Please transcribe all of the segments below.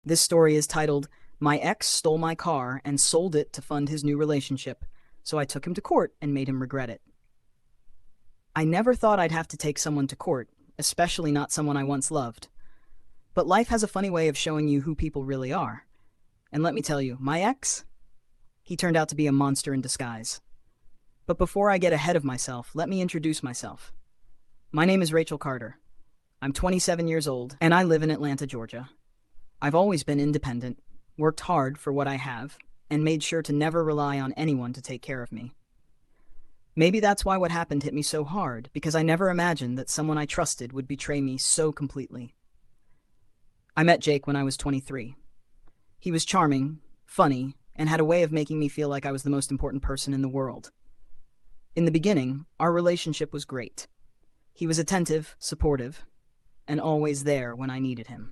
This story is titled, My Ex Stole My Car and Sold It to Fund His New Relationship, so I took him to court and made him regret it. I never thought I'd have to take someone to court, especially not someone I once loved. But life has a funny way of showing you who people really are. And let me tell you, my ex? He turned out to be a monster in disguise. But before I get ahead of myself, let me introduce myself. My name is Rachel Carter. I'm 27 years old, and I live in Atlanta, Georgia. I've always been independent, worked hard for what I have, and made sure to never rely on anyone to take care of me. Maybe that's why what happened hit me so hard, because I never imagined that someone I trusted would betray me so completely. I met Jake when I was 23. He was charming, funny, and had a way of making me feel like I was the most important person in the world. In the beginning, our relationship was great. He was attentive, supportive, and always there when I needed him.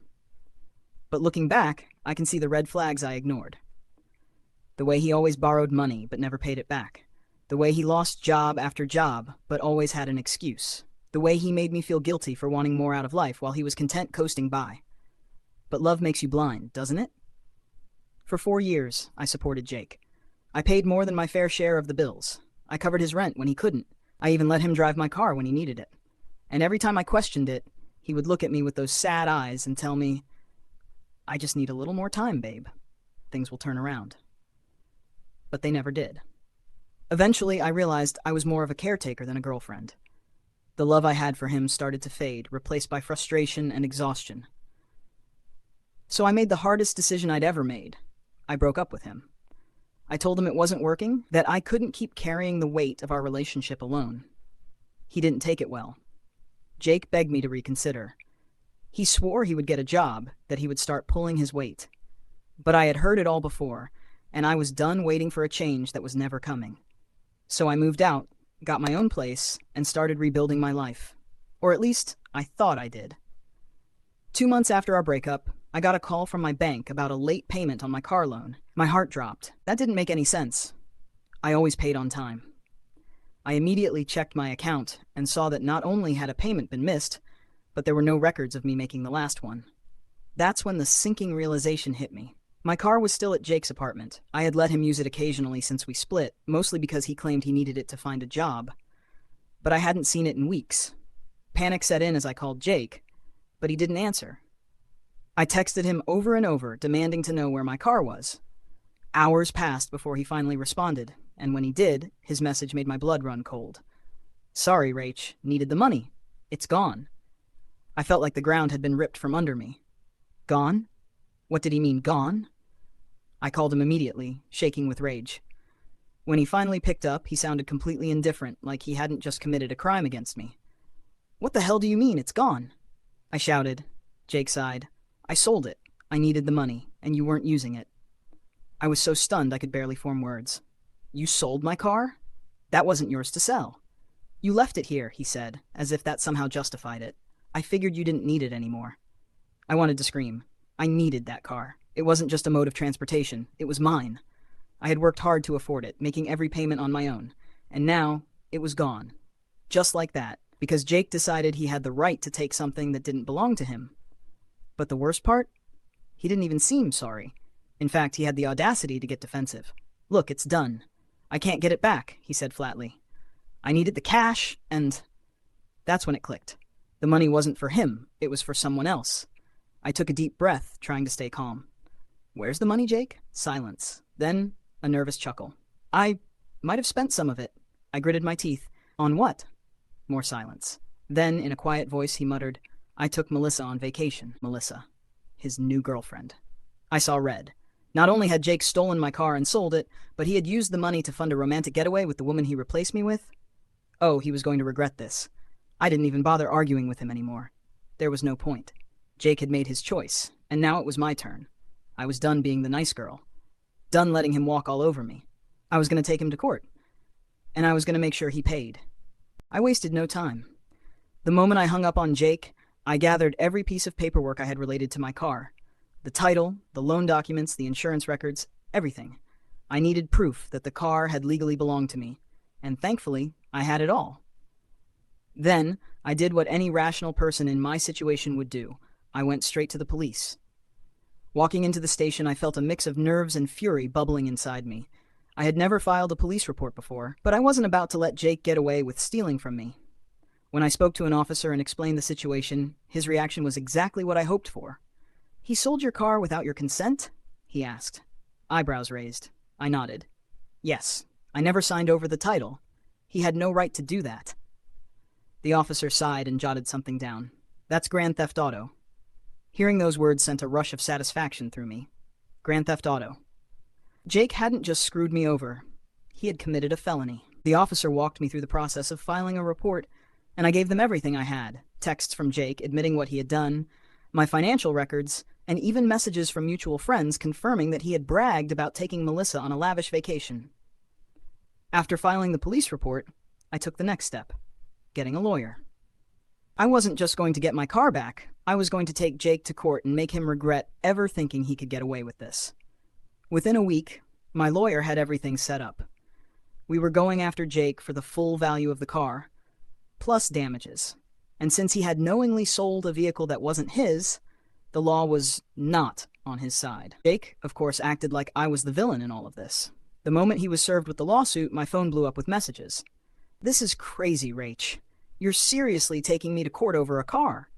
But looking back, I can see the red flags I ignored. The way he always borrowed money but never paid it back. The way he lost job after job but always had an excuse. The way he made me feel guilty for wanting more out of life while he was content coasting by. But love makes you blind, doesn't it? For 4 years, I supported Jake. I paid more than my fair share of the bills. I covered his rent when he couldn't. I even let him drive my car when he needed it. And every time I questioned it, he would look at me with those sad eyes and tell me, I just need a little more time, babe. Things will turn around. But they never did. Eventually, I realized I was more of a caretaker than a girlfriend. The love I had for him started to fade, replaced by frustration and exhaustion. So I made the hardest decision I'd ever made. I broke up with him. I told him it wasn't working, that I couldn't keep carrying the weight of our relationship alone. He didn't take it well. Jake begged me to reconsider. He swore he would get a job, that he would start pulling his weight. But I had heard it all before, and I was done waiting for a change that was never coming. So I moved out, got my own place, and started rebuilding my life. Or at least, I thought I did. 2 months after our breakup, I got a call from my bank about a late payment on my car loan. My heart dropped. That didn't make any sense. I always paid on time. I immediately checked my account and saw that not only had a payment been missed, but there were no records of me making the last one. That's when the sinking realization hit me. My car was still at Jake's apartment. I had let him use it occasionally since we split, mostly because he claimed he needed it to find a job. But I hadn't seen it in weeks. Panic set in as I called Jake, but he didn't answer. I texted him over and over, demanding to know where my car was. Hours passed before he finally responded, and when he did, his message made my blood run cold. Sorry, Rach, needed the money. It's gone. I felt like the ground had been ripped from under me. Gone? What did he mean, gone? I called him immediately, shaking with rage. When he finally picked up, he sounded completely indifferent, like he hadn't just committed a crime against me. What the hell do you mean, it's gone? I shouted. Jake sighed. I sold it. I needed the money, and you weren't using it. I was so stunned I could barely form words. You sold my car? That wasn't yours to sell. You left it here, he said, as if that somehow justified it. I figured you didn't need it anymore. I wanted to scream. I needed that car. It wasn't just a mode of transportation. It was mine. I had worked hard to afford it, making every payment on my own. And now, it was gone. Just like that, because Jake decided he had the right to take something that didn't belong to him. But the worst part? He didn't even seem sorry. In fact, he had the audacity to get defensive. Look, it's done. I can't get it back, he said flatly. I needed the cash, and... That's when it clicked. The money wasn't for him, it was for someone else. I took a deep breath, trying to stay calm. Where's the money, Jake? Silence. Then, a nervous chuckle. I might have spent some of it. I gritted my teeth. On what? More silence. Then, in a quiet voice, he muttered, I took Melissa on vacation. Melissa. His new girlfriend. I saw red. Not only had Jake stolen my car and sold it, but he had used the money to fund a romantic getaway with the woman he replaced me with. Oh, he was going to regret this. I didn't even bother arguing with him anymore. There was no point. Jake had made his choice, and now it was my turn. I was done being the nice girl. Done letting him walk all over me. I was going to take him to court. And I was going to make sure he paid. I wasted no time. The moment I hung up on Jake, I gathered every piece of paperwork I had related to my car. The title, the loan documents, the insurance records, everything. I needed proof that the car had legally belonged to me, and thankfully, I had it all. Then, I did what any rational person in my situation would do. I went straight to the police. Walking into the station, I felt a mix of nerves and fury bubbling inside me. I had never filed a police report before, but I wasn't about to let Jake get away with stealing from me. When I spoke to an officer and explained the situation, his reaction was exactly what I hoped for. "He sold your car without your consent?" he asked. Eyebrows raised. I nodded. "Yes, I never signed over the title. He had no right to do that." The officer sighed and jotted something down. "That's grand theft auto." Hearing those words sent a rush of satisfaction through me. Grand theft auto. Jake hadn't just screwed me over. He had committed a felony. The officer walked me through the process of filing a report, and I gave them everything I had. Texts from Jake admitting what he had done, my financial records, and even messages from mutual friends confirming that he had bragged about taking Melissa on a lavish vacation. After filing the police report, I took the next step, getting a lawyer. I wasn't just going to get my car back, I was going to take Jake to court and make him regret ever thinking he could get away with this. Within a week, my lawyer had everything set up. We were going after Jake for the full value of the car, plus damages. And since he had knowingly sold a vehicle that wasn't his, the law was not on his side. Jake, of course, acted like I was the villain in all of this. The moment he was served with the lawsuit, my phone blew up with messages. "This is crazy, Rach. You're seriously taking me to court over a car."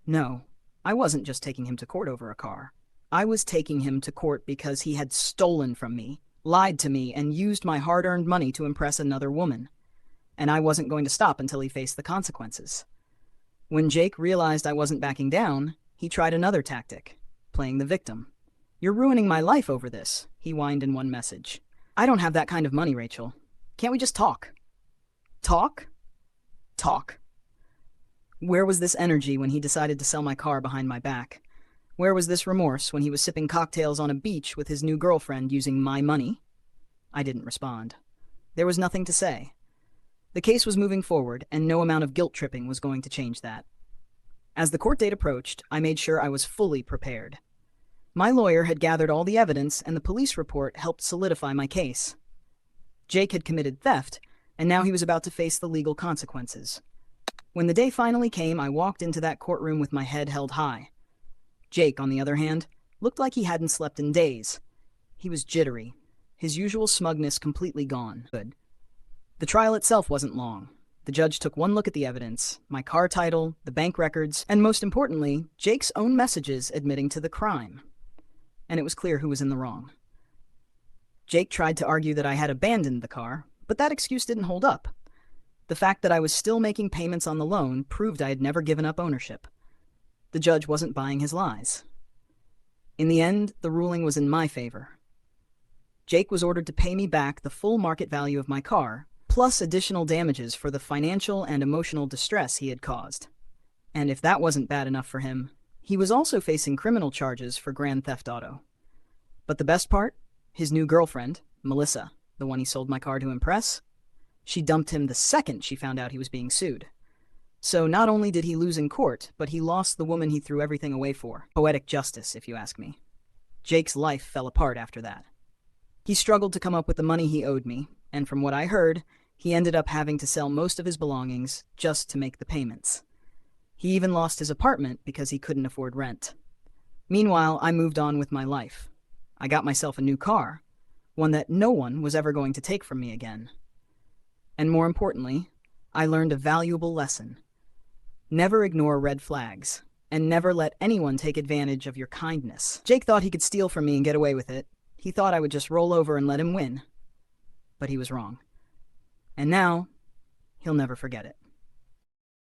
No, I wasn't just taking him to court over a car. I was taking him to court because he had stolen from me, lied to me, and used my hard-earned money to impress another woman. And I wasn't going to stop until he faced the consequences. When Jake realized I wasn't backing down, he tried another tactic, playing the victim. "You're ruining my life over this," he whined in one message. "I don't have that kind of money, Rachel. Can't we just talk?" Talk? Talk. Where was this energy when he decided to sell my car behind my back? Where was this remorse when he was sipping cocktails on a beach with his new girlfriend using my money? I didn't respond. There was nothing to say. The case was moving forward, and no amount of guilt-tripping was going to change that. As the court date approached, I made sure I was fully prepared. My lawyer had gathered all the evidence, and the police report helped solidify my case. Jake had committed theft, and now he was about to face the legal consequences. When the day finally came, I walked into that courtroom with my head held high. Jake, on the other hand, looked like he hadn't slept in days. He was jittery, his usual smugness completely gone. Good. The trial itself wasn't long. The judge took one look at the evidence, my car title, the bank records, and most importantly, Jake's own messages admitting to the crime. And it was clear who was in the wrong. Jake tried to argue that I had abandoned the car, but that excuse didn't hold up. The fact that I was still making payments on the loan proved I had never given up ownership. The judge wasn't buying his lies. In the end, the ruling was in my favor. Jake was ordered to pay me back the full market value of my car, plus additional damages for the financial and emotional distress he had caused. And if that wasn't bad enough for him, he was also facing criminal charges for grand theft auto. But the best part? His new girlfriend, Melissa, the one he sold my car to impress, she dumped him the second she found out he was being sued. So not only did he lose in court, but he lost the woman he threw everything away for. Poetic justice, if you ask me. Jake's life fell apart after that. He struggled to come up with the money he owed me, and from what I heard, he ended up having to sell most of his belongings just to make the payments. He even lost his apartment because he couldn't afford rent. Meanwhile, I moved on with my life. I got myself a new car, one that no one was ever going to take from me again. And more importantly, I learned a valuable lesson. Never ignore red flags, and never let anyone take advantage of your kindness. Jake thought he could steal from me and get away with it. He thought I would just roll over and let him win. But he was wrong. And now, he'll never forget it.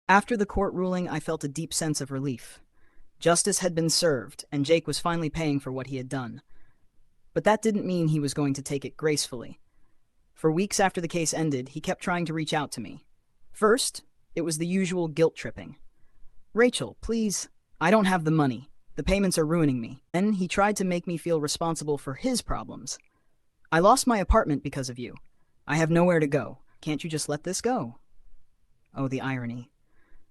After the court ruling, I felt a deep sense of relief. Justice had been served, and Jake was finally paying for what he had done. But that didn't mean he was going to take it gracefully. For weeks after the case ended, he kept trying to reach out to me. First, it was the usual guilt-tripping. "Rachel, please, I don't have the money. The payments are ruining me." Then he tried to make me feel responsible for his problems. "I lost my apartment because of you. I have nowhere to go. Can't you just let this go?" Oh, the irony.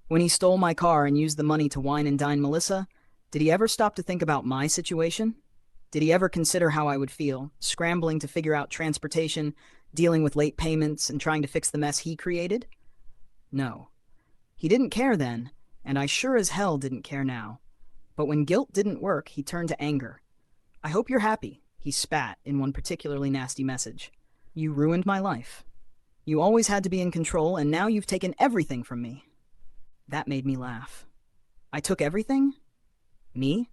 When he stole my car and used the money to wine and dine Melissa, did he ever stop to think about my situation? Did he ever consider how I would feel, scrambling to figure out transportation, dealing with late payments, and trying to fix the mess he created? No. He didn't care then, and I sure as hell didn't care now. But when guilt didn't work, he turned to anger. I hope you're happy, he spat in one particularly nasty message. You ruined my life. You always had to be in control, and now you've taken everything from me. That made me laugh. I took everything? Me?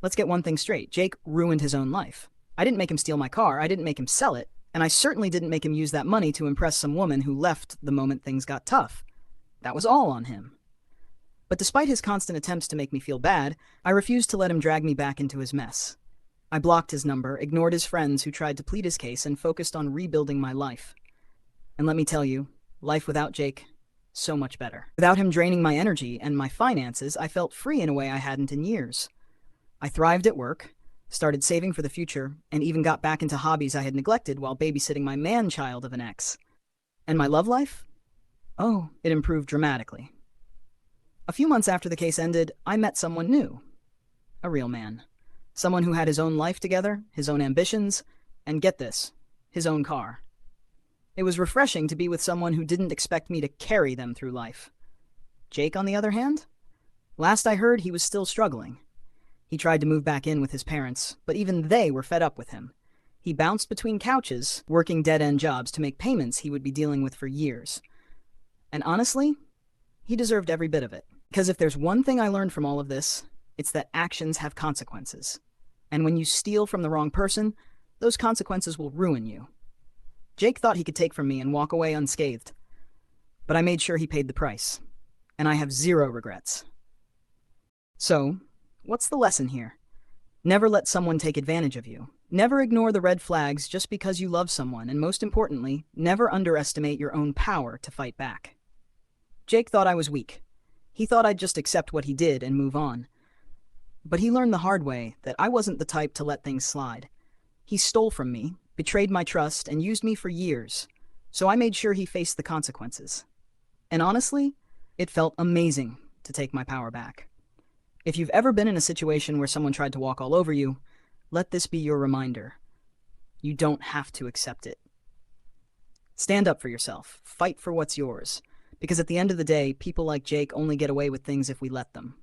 Let's get one thing straight. Jake ruined his own life. I didn't make him steal my car, I didn't make him sell it, and I certainly didn't make him use that money to impress some woman who left the moment things got tough. That was all on him. But despite his constant attempts to make me feel bad, I refused to let him drag me back into his mess. I blocked his number, ignored his friends who tried to plead his case, and focused on rebuilding my life. And let me tell you, life without Jake, so much better. Without him draining my energy and my finances, I felt free in a way I hadn't in years. I thrived at work, started saving for the future, and even got back into hobbies I had neglected while babysitting my man-child of an ex. And my love life? Oh, it improved dramatically. A few months after the case ended, I met someone new. A real man. Someone who had his own life together, his own ambitions, and get this, his own car. It was refreshing to be with someone who didn't expect me to carry them through life. Jake, on the other hand? Last I heard, he was still struggling. He tried to move back in with his parents, but even they were fed up with him. He bounced between couches, working dead-end jobs to make payments he would be dealing with for years. And honestly, he deserved every bit of it. Because if there's one thing I learned from all of this, it's that actions have consequences. And when you steal from the wrong person, those consequences will ruin you. Jake thought he could take from me and walk away unscathed. But I made sure he paid the price. And I have zero regrets. So, what's the lesson here? Never let someone take advantage of you. Never ignore the red flags just because you love someone, and most importantly, never underestimate your own power to fight back. Jake thought I was weak. He thought I'd just accept what he did and move on. But he learned the hard way that I wasn't the type to let things slide. He stole from me, betrayed my trust, and used me for years, so I made sure he faced the consequences. And honestly, it felt amazing to take my power back. If you've ever been in a situation where someone tried to walk all over you, let this be your reminder. You don't have to accept it. Stand up for yourself. Fight for what's yours. Because at the end of the day, people like Jake only get away with things if we let them.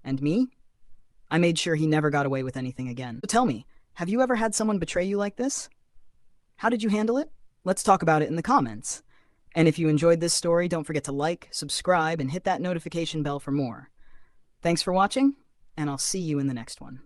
And me? I made sure he never got away with anything again. So tell me, have you ever had someone betray you like this? How did you handle it? Let's talk about it in the comments. And if you enjoyed this story, don't forget to like, subscribe, and hit that notification bell for more. Thanks for watching, and I'll see you in the next one.